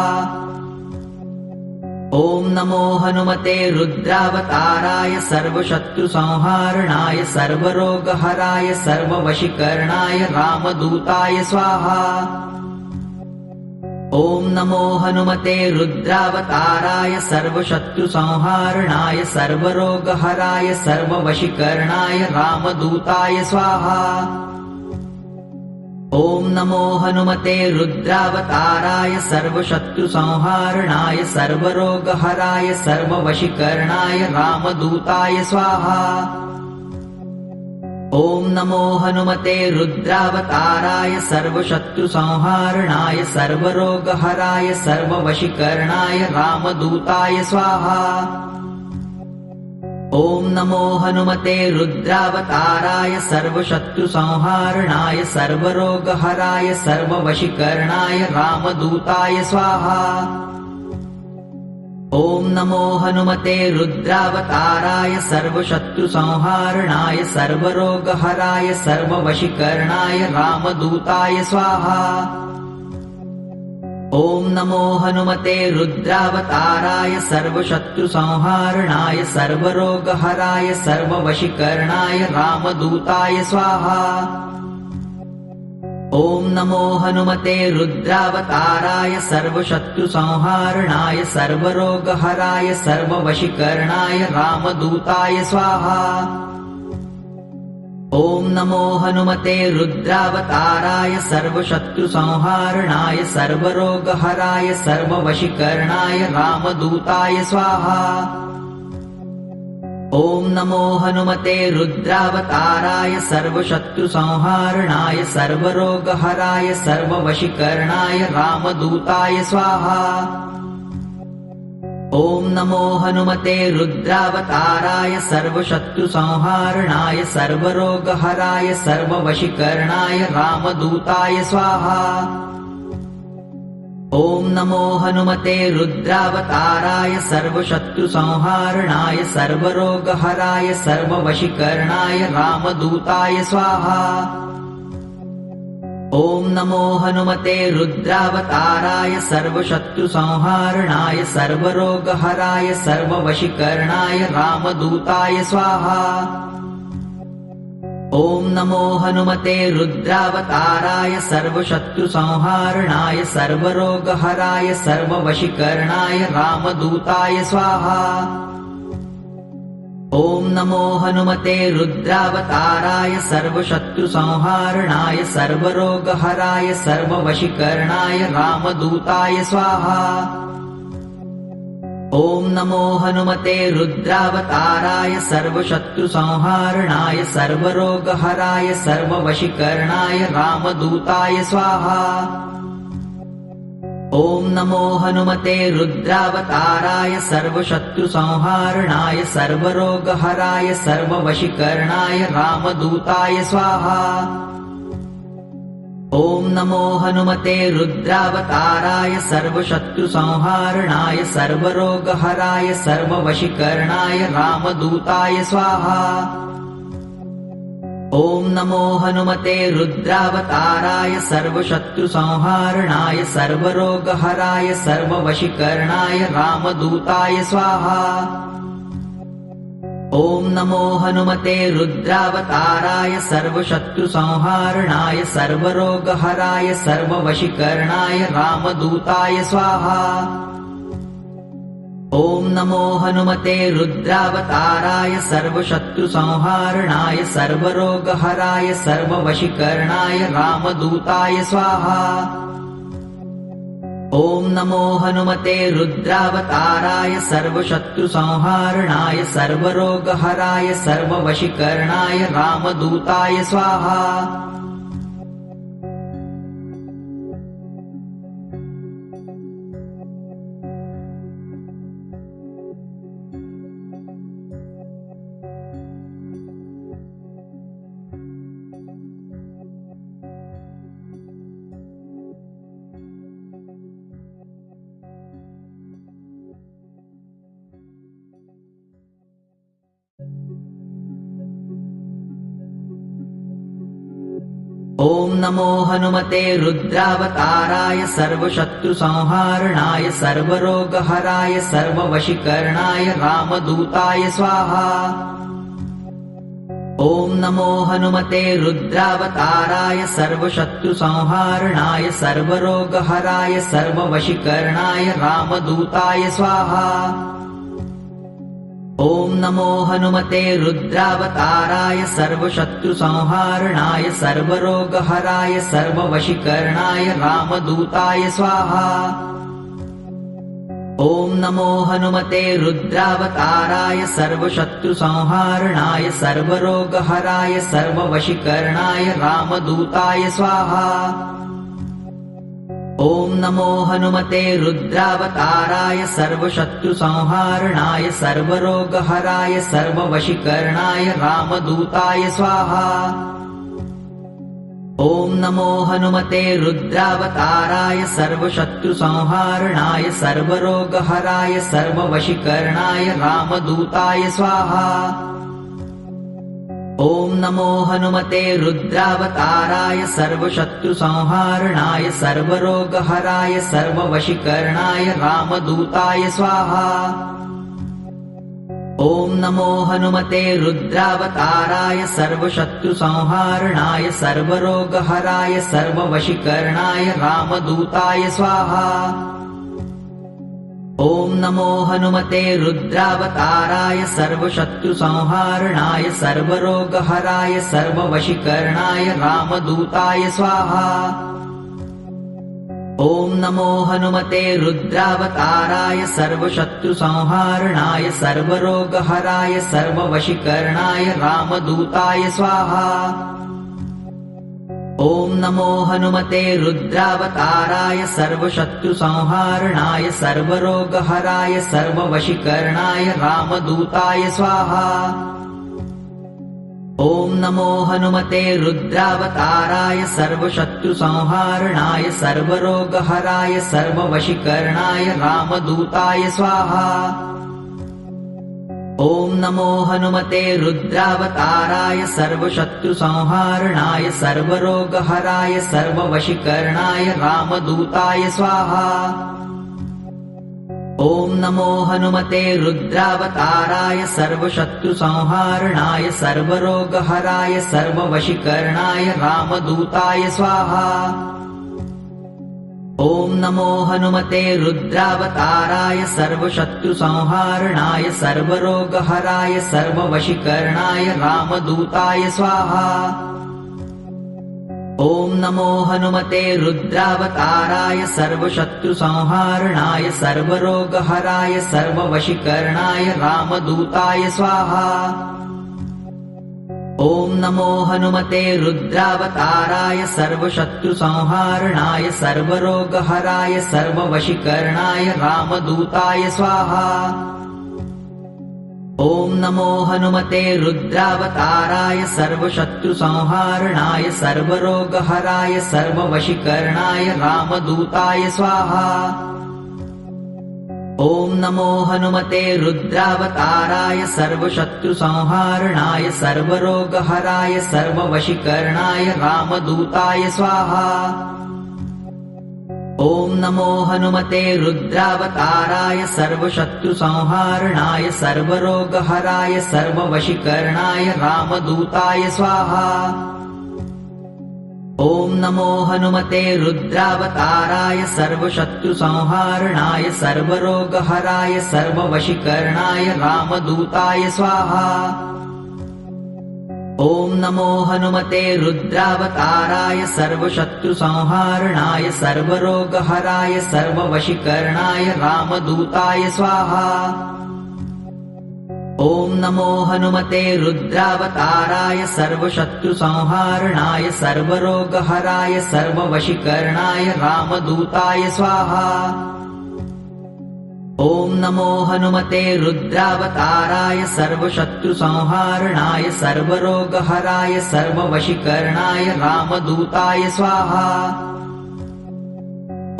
ॐ नमो हनुमते रुद्रावताराय सर्वशत्रुसंहारणाय सर्वरोगहराय सर्ववशीकरणाय रामदूताय स्वाहा। ॐ नमो हनुमते रुद्रावताराय सर्वशत्रुसंहारणाय सर्वरोगहराय सर्ववशीकरणाय रामदूताय स्वाहा। ॐ नमो हनुमते रुद्रावताराय सर्वशत्रुसंहारणाय सर्वरोगहराय सर्ववशीकरणाय रामदूताय स्वाहा। ॐ नमो हनुमते रुद्रावताराय सर्वशत्रुसंहारणाय सर्वरोगहराय सर्ववशीकरणाय रामदूताय स्वाहा। ॐ नमो हनुमते रुद्रावताराय सर्वशत्रुसंहारणाय सर्वरोगहराय सर्ववशीकरणाय रामदूताय स्वाहा। ॐ नमो हनुमते रुद्रावताराय सर्वशत्रुसंहारणाय सर्वरोगहराय सर्ववशीकरणाय रामदूताय स्वाहा। ॐ नमो हनुमते रुद्रावताराय सर्वशत्रुसंहारणाय सर्वरोगहराय सर्ववशीकरणाय रामदूताय स्वाहा। ॐ नमो हनुमते रुद्रावताराय सर्वशत्रुसंहारणाय सर्वरोगहराय सर्ववशीकरणाय रामदूताय स्वाहा। ॐ नमो हनुमते रुद्रावताराय सर्वशत्रुसंहारणाय सर्वरोगहराय सर्ववशीकरणाय रामदूताय स्वाहा। ॐ नमो हनुमते रुद्रावताराय सर्वशत्रुसंहारणाय सर्वरोगहराय सर्ववशीकरणाय रामदूताय स्वाहा। ॐ नमो हनुमते रुद्रावताराय सर्वशत्रुसंहारणाय सर्वरोगहराय सर्ववशीकरणाय रामदूताय स्वाहा। ॐ नमो हनुमते रुद्रावताराय सर्वशत्रुसंहारणाय सर्वरोगहराय सर्ववशीकरणाय रामदूताय स्वाहा। ॐ नमो हनुमते रुद्रावताराय सर्वशत्रुसंहारणाय सर्वरोगहराय सर्ववशीकरणाय रामदूताय स्वाहा। ॐ नमो हनुमते रुद्रावताराय सर्वशत्रुसंहारणाय सर्वरोगहराय सर्ववशीकरणाय रामदूताय स्वाहा। ॐ नमो हनुमते रुद्रावताराय सर्वशत्रुसंहारणाय सर्वरोगहराय सर्ववशीकरणाय रामदूताय स्वाहा। ॐ नमो हनुमते रुद्रावताराय सर्वशत्रुसंहारणाय सर्वरोगहराय सर्ववशीकरणाय रामदूताय स्वाहा। ॐ नमो हनुमते रुद्रावताराय सर्वशत्रुसंहारणाय सर्वरोगहराय सर्ववशीकरणाय रामदूताय स्वाहा। ॐ नमो हनुमते रुद्रावताराय सर्वशत्रुसंहारणाय सर्वरोगहराय सर्ववशीकरणाय रामदूताय स्वाहा। ॐ नमो हनुमते रुद्रावताराय सर्वशत्रुसंहारणाय सर्वरोगहराय सर्ववशीकरणाय रामदूताय स्वाहा। ॐ नमो हनुमते रुद्रावताराय सर्वशत्रुसंहारणाय सर्वरोगहराय सर्ववशीकरणाय रामदूताय स्वाहा। ॐ नमो हनुमते रुद्रावताराय सर्वशत्रुसंहारणाय सर्वरोगहराय सर्ववशीकरणाय रामदूताय स्वाहा। ॐ नमो हनुमते रुद्रावताराय सर्वशत्रुसंहारणाय सर्वरोगहराय सर्ववशीकरणाय रामदूताय स्वाहा। ॐ नमो हनुमते रुद्रावताराय सर्वशत्रुसंहारणाय सर्वरोगहराय सर्ववशीकरणाय रामदूताय स्वाहा। ॐ नमो हनुमते रुद्रावताराय सर्वशत्रुसंहारणाय सर्वरोगहराय सर्ववशीकरणाय रामदूताय स्वाहा। ॐ नमो हनुमते रुद्रावताराय सर्वशत्रुसंहारणाय सर्वरोगहराय सर्ववशीकरणाय रामदूताय स्वाहा। ॐ नमो हनुमते रुद्रावताराय सर्वशत्रुसंहारणाय सर्वरोगहराय सर्ववशीकरणाय रामदूताय स्वाहा। ॐ नमो हनुमते रुद्रावताराय सर्वशत्रुसंहारणाय सर्वरोगहराय सर्ववशीकरणाय रामदूताय स्वाहा। ॐ नमो हनुमते रुद्रावताराय सर्वशत्रुसंहारणाय सर्वरोगहराय सर्ववशीकरणाय रामदूताय स्वाहा। ॐ नमो हनुमते रुद्रावताराय सर्वशत्रुसंहारणाय सर्वरोगहराय सर्ववशीकरणाय रामदूताय स्वाहा। ॐ नमो हनुमते रुद्रावताराय सर्वशत्रुसंहारणाय सर्वरोगहराय सर्ववशीकरणाय रामदूताय स्वाहा। ॐ नमो हनुमते रुद्रावताराय सर्वशत्रुसंहारणाय सर्वरोगहराय सर्ववशीकरणाय रामदूताय स्वाहा। ॐ नमो हनुमते रुद्रावताराय सर्वशत्रुसंहारणाय सर्वरोगहराय सर्ववशीकरणाय रामदूताय स्वाहा। ॐ नमो हनुमते रुद्रावताराय सर्वशत्रुसंहारणाय सर्वरोगहराय सर्ववशीकरणाय रामदूताय स्वाहा। ॐ नमो हनुमते रुद्रावताराय सर्वशत्रुसंहारणाय सर्वरोगहराय सर्ववशीकरणाय रामदूताय स्वाहा। ॐ नमो हनुमते रुद्रावताराय सर्वशत्रुसंहारणाय सर्वरोगहराय सर्ववशीकरणाय रामदूताय स्वाहा। ॐ नमो हनुमते रुद्रावताराय सर्वशत्रुसंहारणाय सर्वरोगहराय सर्ववशीकरणाय रामदूताय स्वाहा। ॐ नमो हनुमते रुद्रावताराय सर्वशत्रुसंहारणाय सर्वरोगहराय सर्ववशीकरणाय रामदूताय स्वाहा। ॐ नमो हनुमते रुद्रावताराय सर्वशत्रुसंहारणाय सर्वरोगहराय सर्ववशीकरणाय रामदूताय स्वाहा। ॐ नमो हनुमते रुद्रावताराय सर्वशत्रुसंहारणाय सर्वरोगहराय सर्ववशीकरणाय रामदूताय स्वाहा। ॐ नमो हनुमते रुद्रावताराय सर्वशत्रुसंहारणाय सर्वरोगहराय सर्ववशीकरणाय रामदूताय स्वाहा। ॐ नमो हनुमते रुद्रावताराय सर्वशत्रुसंहारणाय सर्वरोगहराय सर्ववशीकरणाय रामदूताय स्वाहा। ॐ नमो हनुमते रुद्रावताराय सर्वशत्रुसंहारणाय सर्वरोगहराय सर्ववशीकरणाय रामदूताय स्वाहा। ॐ नमो हनुमते रुद्रावताराय सर्वशत्रुसंहारणाय सर्वरोगहराय सर्ववशीकरणाय रामदूताय स्वाहा। ॐ नमो हनुमते रुद्रावताराय सर्वशत्रुसंहारणाय सर्वरोगहराय सर्ववशीकरणाय रामदूताय स्वाहा। ॐ नमो हनुमते रुद्रावताराय सर्वशत्रुसंहारणाय सर्वरोगहराय सर्ववशीकरणाय रामदूताय स्वाहा। ॐ नमो हनुमते रुद्रावताराय सर्वशत्रुसंहारणाय सर्वरोगहराय सर्ववशीकरणाय रामदूताय स्वाहा।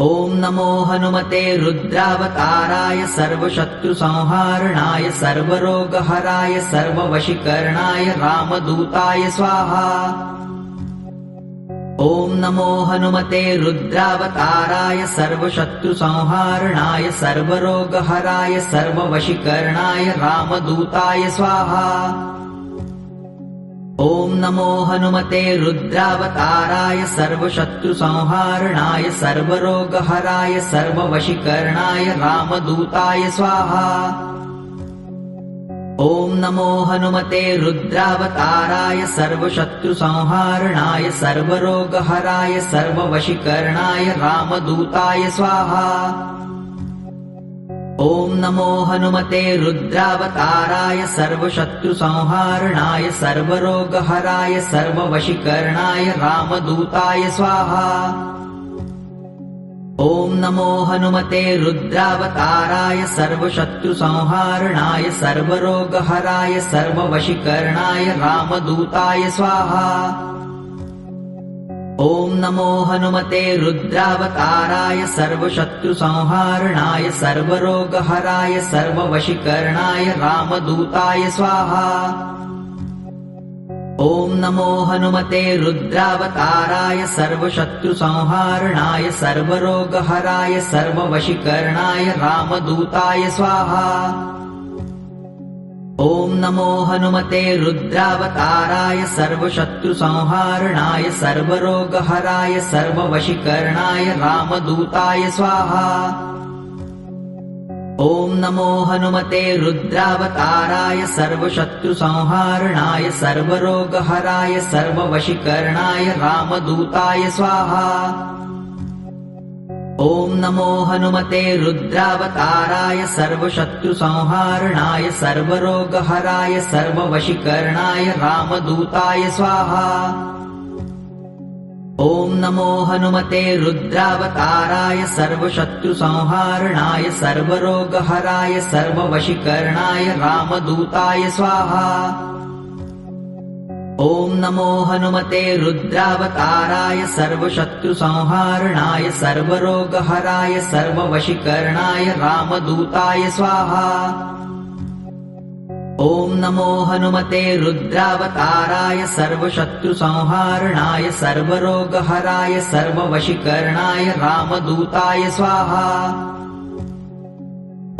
ॐ नमो हनुमते रुद्रावताराय सर्वशत्रुसंहारणाय सर्वरोगहराय सर्ववशीकरणाय रामदूताय स्वाहा। ॐ नमो हनुमते रुद्रावताराय सर्वशत्रुसंहारणाय सर्वरोगहराय सर्ववशीकरणाय रामदूताय स्वाहा। ॐ नमो हनुमते रुद्रावताराय सर्वशत्रुसंहारणाय सर्वरोगहराय सर्ववशीकरणाय रामदूताय स्वाहा। ॐ नमो हनुमते रुद्रावताराय सर्वशत्रुसंहारणाय सर्वरोगहराय सर्ववशीकरणाय रामदूताय स्वाहा। ॐ नमो हनुमते रुद्रावताराय सर्वशत्रुसंहारणाय सर्वरोगहराय सर्ववशीकरणाय रामदूताय स्वाहा। ॐ नमो हनुमते रुद्रावताराय सर्वशत्रुसंहारणाय सर्वरोगहराय सर्ववशीकरणाय रामदूताय स्वाहा। ॐ नमो हनुमते रुद्रावताराय सर्वशत्रुसंहारणाय सर्वरोगहराय सर्ववशीकरणाय रामदूताय स्वाहा। ॐ नमो हनुमते रुद्रावताराय सर्वशत्रुसंहारणाय सर्वरोगहराय सर्ववशीकरणाय रामदूताय स्वाहा। ॐ नमो हनुमते रुद्रावताराय सर्वशत्रुसंहारणाय सर्वरोगहराय सर्ववशीकरणाय रामदूताय स्वाहा। ॐ नमो हनुमते रुद्रावताराय सर्वशत्रुसंहारणाय सर्वरोगहराय सर्ववशीकरणाय रामदूताय स्वाहा। ॐ नमो हनुमते रुद्रावताराय सर्वशत्रुसंहारणाय सर्वरोगहराय सर्ववशीकरणाय रामदूताय स्वाहा। ॐ नमो हनुमते रुद्रावताराय सर्वशत्रुसंहारणाय सर्वरोगहराय सर्ववशीकरणाय रामदूताय स्वाहा। ॐ नमो हनुमते रुद्रावताराय सर्वशत्रुसंहारणाय सर्वरोगहराय सर्ववशीकरणाय रामदूताय स्वाहा। ॐ नमो हनुमते रुद्रावताराय सर्वशत्रुसंहारणाय सर्वरोगहराय सर्ववशीकरणाय रामदूताय स्वाहा।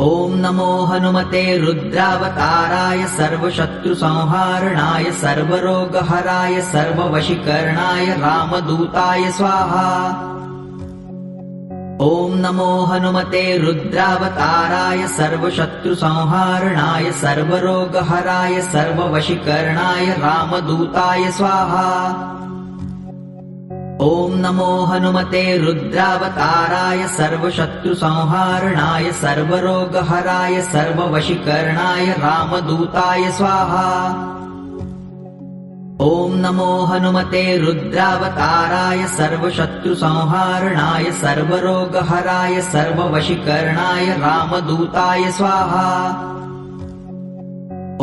ॐ नमो हनुमते रुद्रावताराय सर्वशत्रुसंहारणाय सर्वरोगहराय सर्ववशीकरणाय रामदूताय स्वाहा। ॐ नमो हनुमते रुद्रावताराय सर्वशत्रुसंहारणाय सर्वरोगहराय सर्ववशीकरणाय रामदूताय स्वाहा। ॐ नमो हनुमते रुद्रावताराय सर्वशत्रुसंहारणाय सर्वरोगहराय सर्ववशीकरणाय रामदूताय स्वाहा। ॐ नमो हनुमते रुद्रावताराय सर्वशत्रुसंहारणाय सर्वरोगहराय सर्ववशीकरणाय रामदूताय स्वाहा।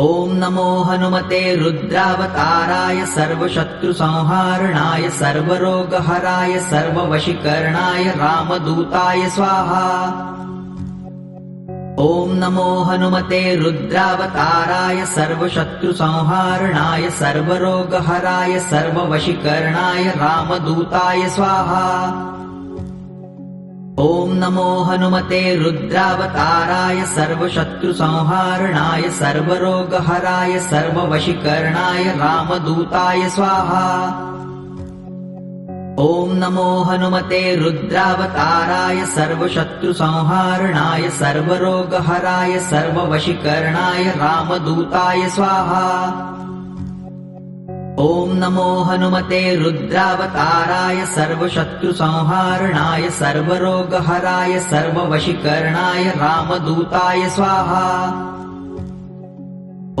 ॐ नमो हनुमते रुद्रावताराय सर्वशत्रुसंहारणाय सर्वरोगहराय सर्ववशीकरणाय रामदूताय स्वाहा। ॐ नमो हनुमते रुद्रावताराय सर्वशत्रुसंहारणाय सर्वरोगहराय सर्ववशीकरणाय रामदूताय स्वाहा। ॐ नमो हनुमते रुद्रावताराय सर्वशत्रुसंहारणाय सर्वरोगहराय सर्ववशीकरणाय रामदूताय स्वाहा। ॐ नमो हनुमते रुद्रावताराय सर्वशत्रुसंहारणाय सर्वरोगहराय सर्ववशीकरणाय रामदूताय स्वाहा। ॐ नमो हनुमते रुद्रावताराय सर्वशत्रुसंहारणाय सर्वरोगहराय सर्ववशीकरणाय रामदूताय स्वाहा।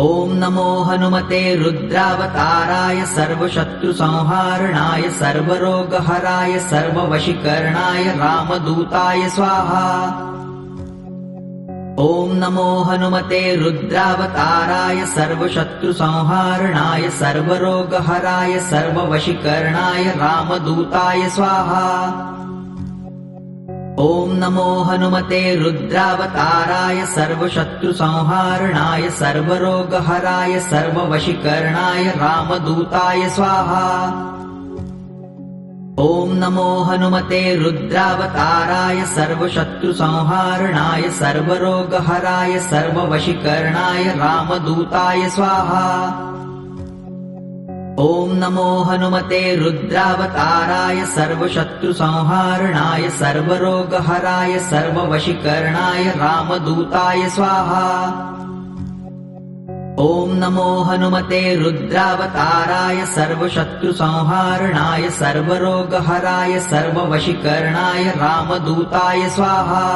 ॐ नमो हनुमते रुद्रावताराय सर्वशत्रुसंहारणाय सर्वरोगहराय सर्ववशीकरणाय रामदूताय स्वाहा। ॐ नमो हनुमते रुद्रावताराय सर्वशत्रुसंहारणाय सर्वरोगहराय सर्ववशीकरणाय रामदूताय स्वाहा। ॐ नमो हनुमते रुद्रावताराय सर्वशत्रुसंहारणाय सर्वरोगहराय सर्ववशीकरणाय रामदूताय स्वाहा। ॐ नमो हनुमते रुद्रावताराय सर्वशत्रुसंहारणाय सर्वरोगहराय सर्ववशीकरणाय रामदूताय स्वाहा। ॐ नमो हनुमते रुद्रावताराय सर्वशत्रुसंहारणाय सर्वरोगहराय सर्ववशीकरणाय रामदूताय स्वाहा। ॐ नमो हनुमते रुद्रावताराय सर्वशत्रुसंहारणाय सर्वरोगहराय सर्ववशीकरणाय रामदूताय स्वाहा।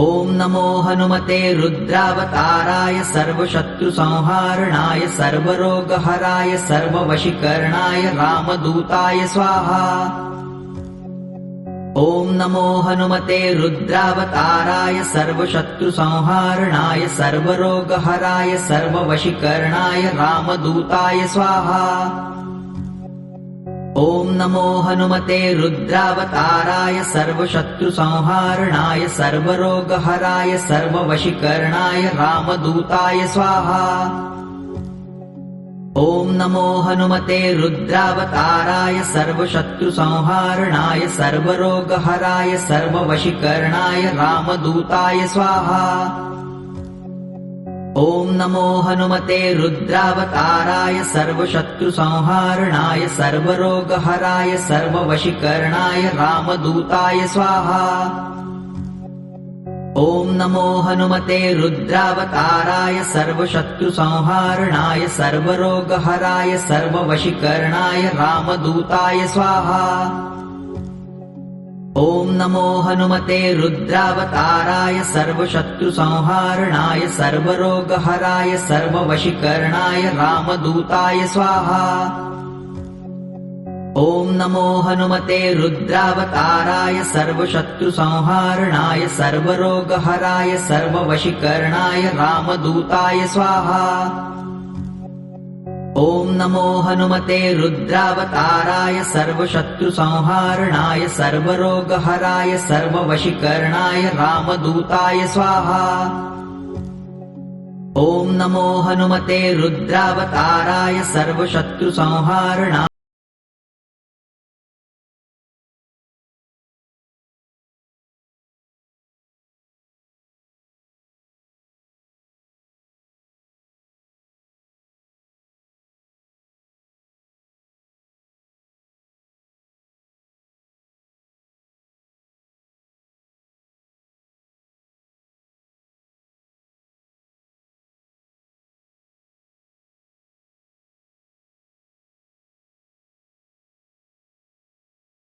ॐ नमो हनुमते रुद्रावताराय सर्वशत्रुसंहारणाय सर्वरोगहराय सर्ववशीकरणाय रामदूताय स्वाहा। ॐ नमो हनुमते रुद्रावताराय सर्वशत्रुसंहारणाय सर्वरोगहराय सर्ववशीकरणाय रामदूताय स्वाहा। ॐ नमो हनुमते रुद्रावताराय सर्वशत्रुसंहारणाय सर्वरोगहराय सर्ववशीकरणाय रामदूताय स्वाहा। ॐ नमो हनुमते रुद्रावताराय सर्वशत्रुसंहारणाय सर्वरोगहराय सर्ववशीकरणाय रामदूताय स्वाहा। ॐ नमो हनुमते रुद्रावताराय सर्वशत्रुसंहारणाय सर्वरोगहराय सर्ववशीकरणाय रामदूताय स्वाहा। ॐ नमो हनुमते रुद्रावताराय सर्वशत्रुसंहारणाय सर्वरोगहराय सर्ववशीकरणाय रामदूताय स्वाहा। ॐ नमो हनुमते रुद्रावताराय सर्वशत्रुसंहारणाय सर्वरोगहराय सर्ववशीकरणाय रामदूताय स्वाहा। ॐ नमो हनुमते रुद्रावताराय सर्वशत्रुसंहारणाय सर्वरोगहराय सर्ववशीकरणाय रामदूताय स्वाहा। ॐ नमो हनुमते रुद्रावताराय सर्वशत्रुसंहारणाय सर्वरोगहराय सर्ववशीकरणाय रामदूताय स्वाहा। ॐ नमो हनुमते रुद्रावताराय सर्वशत्रुसंहारणाय